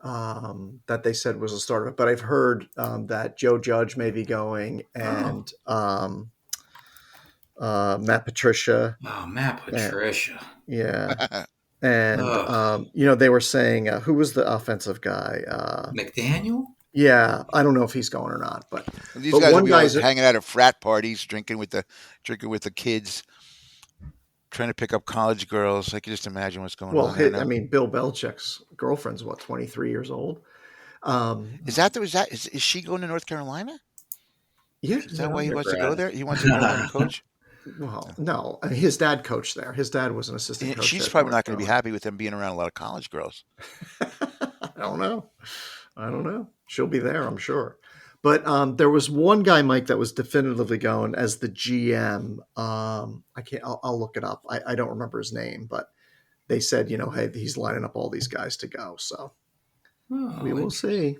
that they said was a starter, but I've heard that Joe Judge may be going, and Matt Patricia. Oh, Matt Patricia. Yeah. And, Ugh. they were saying, who was the offensive guy? McDaniel? Yeah, I don't know if he's going or not, but These but guys will one be always guy's hanging out at frat parties, drinking with the kids, trying to pick up college girls. I can just imagine what's going on there now. I mean, Bill Belichick's girlfriend's 23 years old. Is she going to North Carolina? Yeah. Is that why he wants to go there? He wants to go there and coach? Well, no, his dad coached there. His dad was an assistant And coach. she's at probably North not going to be Carolina. happy with him being around a lot of college girls. I don't know. She'll be there, I'm sure. But there was one guy, Mike, that was definitively going as the GM. I can't. I'll look it up. I don't remember his name, but they said, hey, he's lining up all these guys to go. So we will see.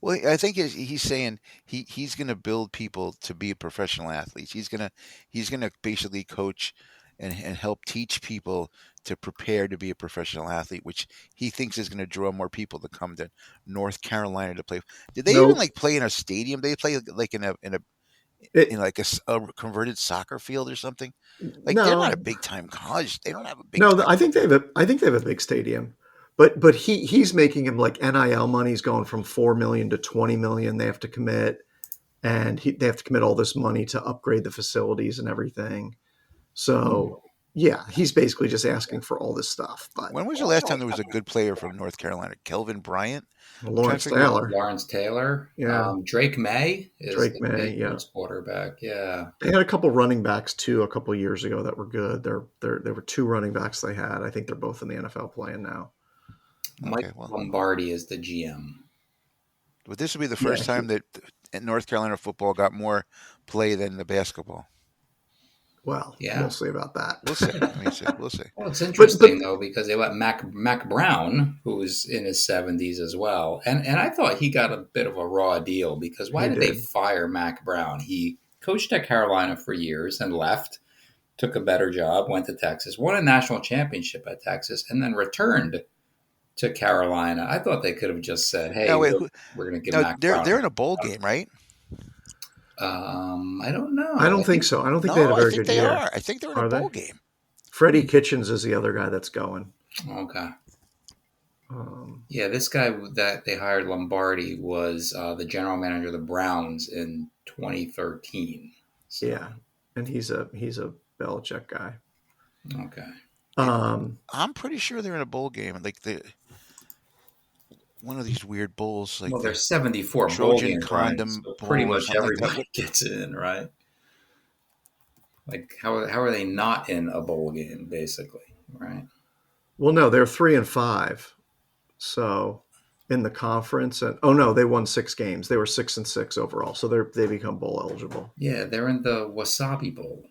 Well, I think he's saying he's going to build people to be professional athletes. He's gonna basically coach and help teach people to prepare to be a professional athlete, which he thinks is going to draw more people to come to North Carolina to play. Did they even Nope. play in a stadium? They play like in It- like a converted soccer field or something. Like they're no, not a big time college. They don't have a big. no. time I think they have a big stadium, but he's making him like NIL money. He's going from 4 million to 20 million. They have to commit, and they have to commit all this money to upgrade the facilities and everything. So yeah, he's basically just asking for all this stuff. But When was the last time there was a good player from North Carolina? Kelvin Bryant. Lawrence figure out- Taylor, Lawrence Taylor. Yeah. Drake May is Drake the May, Patriots quarterback. Yeah. they had a couple running backs too a couple years ago that were good. There were 2 running backs they had. I think they're both in the NFL playing now. Mike well. Lombardi is the GM. But this will be the first time that North Carolina football got more play than the basketball. Well, Yeah. we'll see about that. We'll see. We'll see. Well, it's interesting though because they let Mac Brown, who's in his 70s as well, and I thought he got a bit of a raw deal because why He did they did. fire Mac Brown? He coached at Carolina for years and left, took a better job, went to Texas, won a national championship at Texas, and then returned to Carolina. I thought they could have just said, "Hey, Now, wait, we're going to give No, Mac Brown." they're in a bowl game, right? I don't know. I don't think so. I don't think they had a very good year. are. I think they're in Are a they? bowl game. Freddie Kitchens is the other guy that's going. Okay. Um, Yeah, this guy that they hired, Lombardi, was the general manager of the Browns in 2013. So, yeah, and he's a Belichick guy. Okay. I'm pretty sure they're in a bowl game, like one of these weird bowls, like Well, the there's 74 bowl Trojan games, Brian, Condom so Bowl pretty or much something like that. everybody gets in, right? Like, how are they not in a bowl game, basically, right? Well, no, they're 3-5. So in the conference, and no, they won 6 games. They were 6-6 overall, so they become bowl eligible. Yeah, they're in the Wasabi Bowl.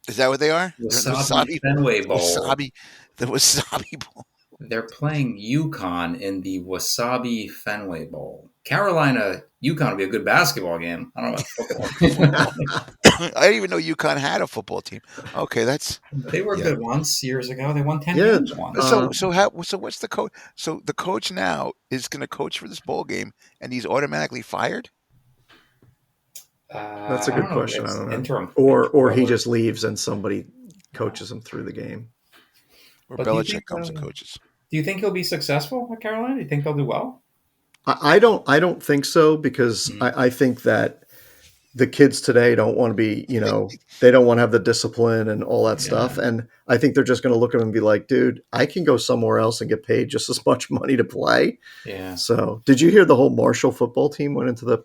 Is that what they are? They're in Wasabi Fenway Bowl. The Wasabi Bowl. They're playing UConn in the Wasabi Fenway Bowl. Carolina, UConn would be a good basketball game. I don't know about football. I didn't even know UConn had a football team. Okay, that's They were good once years ago. They won 10 Yeah, games once. so what's the coach? So the coach now is going to coach for this bowl game, and he's automatically fired. That's a I good don't know. question. I It's don't know. interim. Or he just leaves and somebody coaches him through the game. Or But do you Belichick think, comes and coaches. Do you think he'll be successful at Carolina? Do you think they'll do well? I don't think so because I think that the kids today don't want to be, they don't want to have the discipline and all that stuff. And I think they're just going to look at him and be like, dude, I can go somewhere else and get paid just as much money to play. Yeah. So did you hear the whole Marshall football team went into the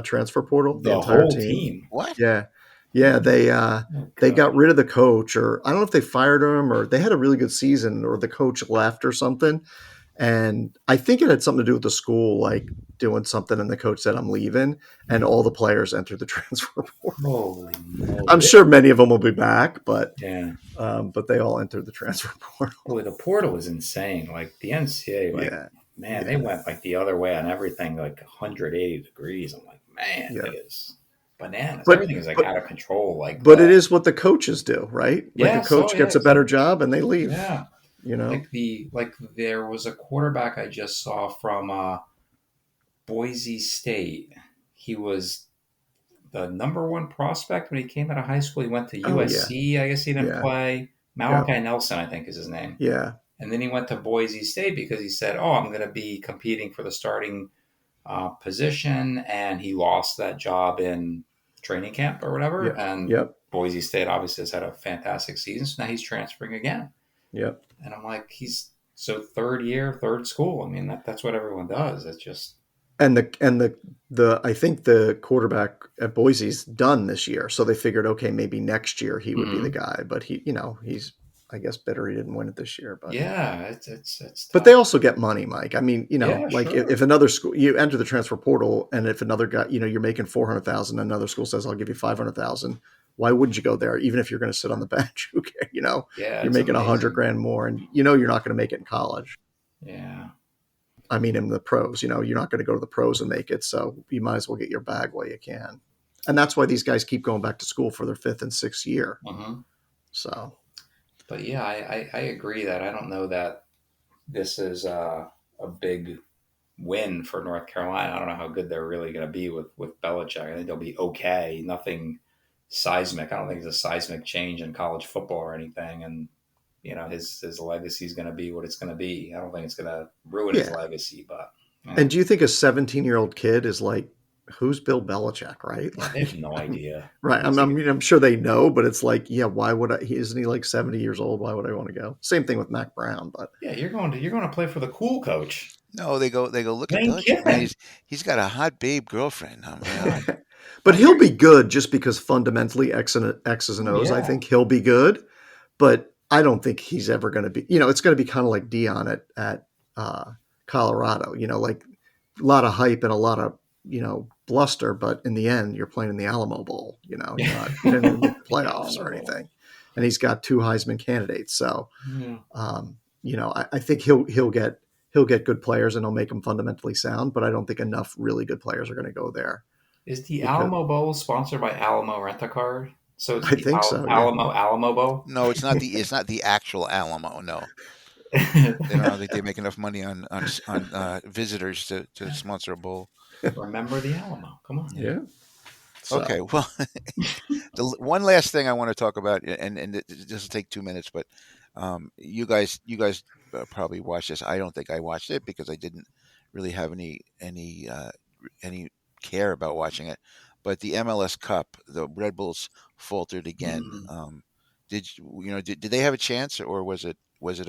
transfer portal? The entire whole team. What? Yeah. Yeah. They got rid of the coach, or I don't know if they fired him or they had a really good season or the coach left or something. And I think it had something to do with the school, like doing something, and the coach said, "I'm leaving," and all the players entered the transfer portal. Holy moly! I'm sure many of them will be back, but Yeah. they all entered the transfer portal. Boy, the portal is insane. Like the NCAA, like Yeah, man, they yeah, went like the other way on everything, like 180 degrees. I'm like, man, yeah. it is bananas. But Everything is like but out of control. Like but it is what the coaches do, right? Like a yes, oh coach gets a yes, better job and they leave. yeah. You know? Like there was a quarterback I just saw from Boise State. He was the number one prospect when he came out of high school. He went to Oh yeah, USC. I guess he didn't yeah, play. yeah, Malachi Nelson, I think, is his name. yeah, And then he went to Boise State because he said, "Oh, I'm going to be competing for the starting position," and he lost that job in training camp or whatever. yeah, And yep, Boise State obviously has had a fantastic season, so now he's transferring again. yep. And I'm like, he's so third year, third school. I mean, that's what everyone does. It's just And the I think the quarterback at Boise's done this year, so they figured, okay, maybe next year he would be the mhm. guy. But he's I guess bitter he didn't win it this year. Yeah, it's But tough. they also get money, Mike. I mean, Yeah, like if sure. another school, you enter the transfer portal, and if another guy, you're making 400,000, another school says, "I'll give you 500,000." Why wouldn't you go there, even if you're going to sit on the bench? Who cares? Yeah, You're it's making 100 amazing. grand more, and you're not going to make it in college. Yeah. I mean, in the pros, you're not going to go to the pros and make it. So you might as well get your bag while you can. And that's why these guys keep going back to school for their fifth and sixth year. Hmm. So But yeah, I agree that I don't know that this is a big win for North Carolina. I don't know how good they're really going to be with Belichick. I think they'll be okay. Nothing seismic. I don't think it's a seismic change in college football or anything. And his legacy is going to be what it's going to be. I don't think it's going to ruin his yeah. legacy, but And do you think a 17-year-old kid is like, who's Bill Belichick, right? yeah, they have no idea. Right. What's he? I'm sure they know, but it's like, yeah, why would I? Isn't he like 70 years old? Why would I want to go? Same thing with Mac Brown, but Yeah, you're going to play for the cool coach, No, they go look at Lane Belichick, man. Kiffin. He's got a hot babe girlfriend. Yeah. but he'll be good just because fundamentally X's and Oh O's. I yeah. think he'll be good, but I don't think he's ever going to be. It's going to be kind of like Dion at Colorado. Like a lot of hype and a lot of bluster, but in the end, you're playing in the Alamo Bowl. You didn't even make the The playoffs or Alamo. anything, and he's got two Heisman candidates. So, Yeah. I think he'll get good players and he'll make them fundamentally sound, but I don't think enough really good players are going to go there Is the because Alamo Bowl sponsored by Alamo Rent a Car? So it's I the think so. Yeah. Alamo Bowl. No, it's not the actual Alamo. No, they don't. I don't think they make enough money on visitors to sponsor a bowl. Remember the Alamo. Come on. Yeah. Yeah. So, Okay. Well, one last thing I want to talk about, and this will take 2 minutes, but you guys probably watched this. I don't think I watched it because I didn't really have any care about watching it. But the MLS Cup, the Red Bulls faltered again. Mm. Did they have a chance, or was it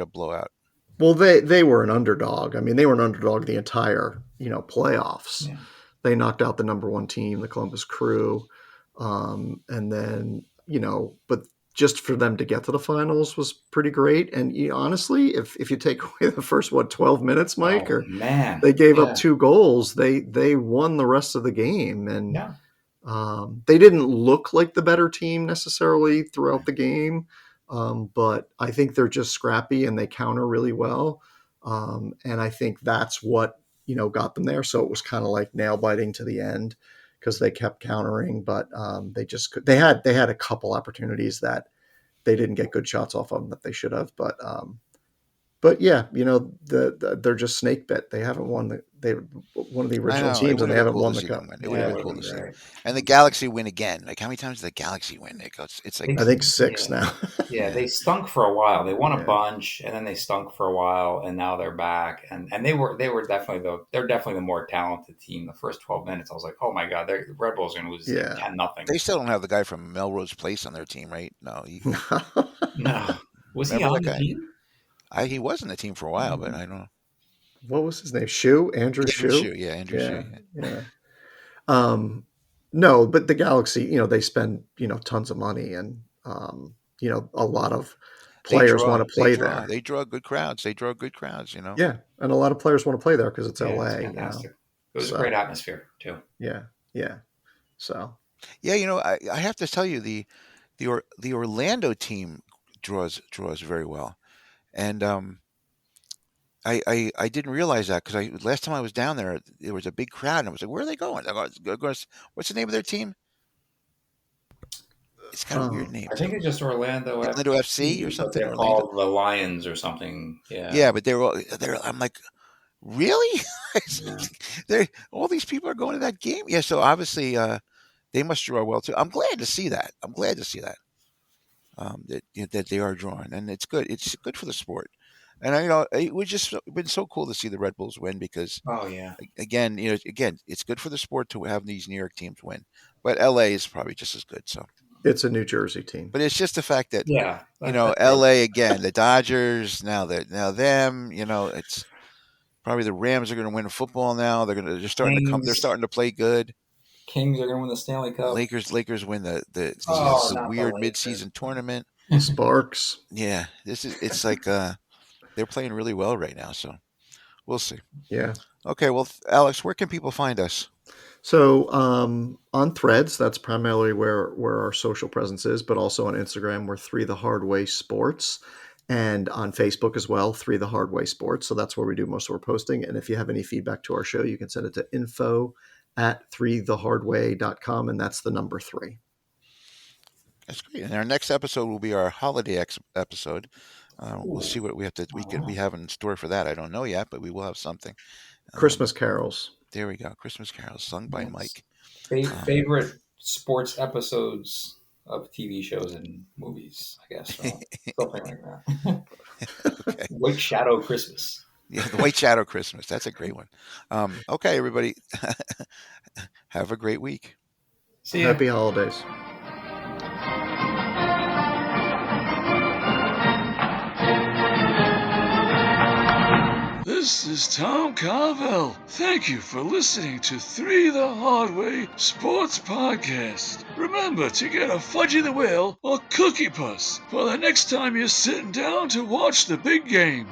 a blowout? well, they were an underdog. I mean, they were an underdog the entire playoffs. Yeah. They knocked out the number one team, the Columbus Crew, and then but just for them to get to the finals was pretty great. And honestly, if you take away the first 12 minutes, Mike, Oh or man. they gave up Yeah. 2 goals, they won the rest of the game, and Yeah. they didn't look like the better team necessarily throughout the game, but I think they're just scrappy and they counter really well. And I think that's what got them there. So it was kind of like nail biting to the end because they kept countering, but they had a couple opportunities that they didn't get good shots off of them that they should have. But yeah, they're just snake bit. They haven't won they one of the I original know it teams, would and they have been haven't cool won to the see cup. them win. It would Yeah, have it been would cool have to been see them. great. And the Galaxy win again. Like how many times did the Galaxy win? It's like I think 6 Yeah. now. Yeah, yeah. they stunk for a while. They won a Yeah. bunch, and then they stunk for a while, and now they're back. And they were definitely they're definitely the more talented team. The first 12 minutes, I was like, oh my god, the Red Bulls are going to lose like Yeah. 10-0. They still don't have the guy from Melrose Place on their team, right? No, No, was he remember on that the guy? team? He was in the team for a while, but I don't know. What was his name? Andrew Andrew Shue. Shue, yeah, Andrew Yeah, Shue. Yeah. yeah. No, but the Galaxy, they spend tons of money and a lot of players want to play there. They draw good crowds. They draw good crowds. Yeah, and a lot of players want to play there because it's Yeah, LA. it's fantastic. It was a great atmosphere too. Yeah, yeah. So Yeah, I have to tell you the Orlando team draws very well, and I didn't realize that because last time I was down there was a big crowd, and I was like, where are they going? What's the name of their team? It's got a weird name I too. think it's just Orlando Orlando FC or FC, but something. they're Orlando. called the Lions or something. Yeah. Yeah, but they're. I'm like, really? Yeah. They all these people are going to that game. Yeah, so obviously they must draw well too. I'm glad to see that. That they are drawing, and it's good. It's good for the sport. And it was just been so cool to see the Red Bulls win because Oh yeah. again, it's good for the sport to have these New York teams win, but LA is probably just as good. So it's a New Jersey team. but it's just the fact that Yeah. LA again, the Dodgers now them. It's probably the Rams are going to win football now. They're starting to come. They're starting to play good. Kings are going to win the Stanley Cup. Lakers win the not the weird Lakers. midseason tournament. Sparks. Yeah, it's like they're playing really well right now. So we'll see. Yeah. Okay, well, Alex, where can people find us? So on Threads, that's primarily where our social presence is, but also on Instagram, we're 3 The Hard Way Sports, and on Facebook as well, 3 The Hard Way Sports. So that's where we do most of our posting. And if you have any feedback to our show, you can send it to info@3thehardway.com, and that's the number 3. That's great. And our next episode will be our holiday episode. We'll see what we have in store for that. I don't know yet, but we will have something. Christmas carols. There we go. Christmas carols sung by Mike. Favorite sports episodes of TV shows and movies, I guess. So, something like that. Okay. White Shadow Christmas. Yeah, the White Shadow Christmas. That's a great one. Okay, everybody. Have a great week. See ya. Happy holidays. This is Tom Carvel. Thank you for listening to 3 The Hard Way Sports Podcast. Remember to get a Fudgy the Whale or Cookie Puss for the next time you're sitting down to watch the big game.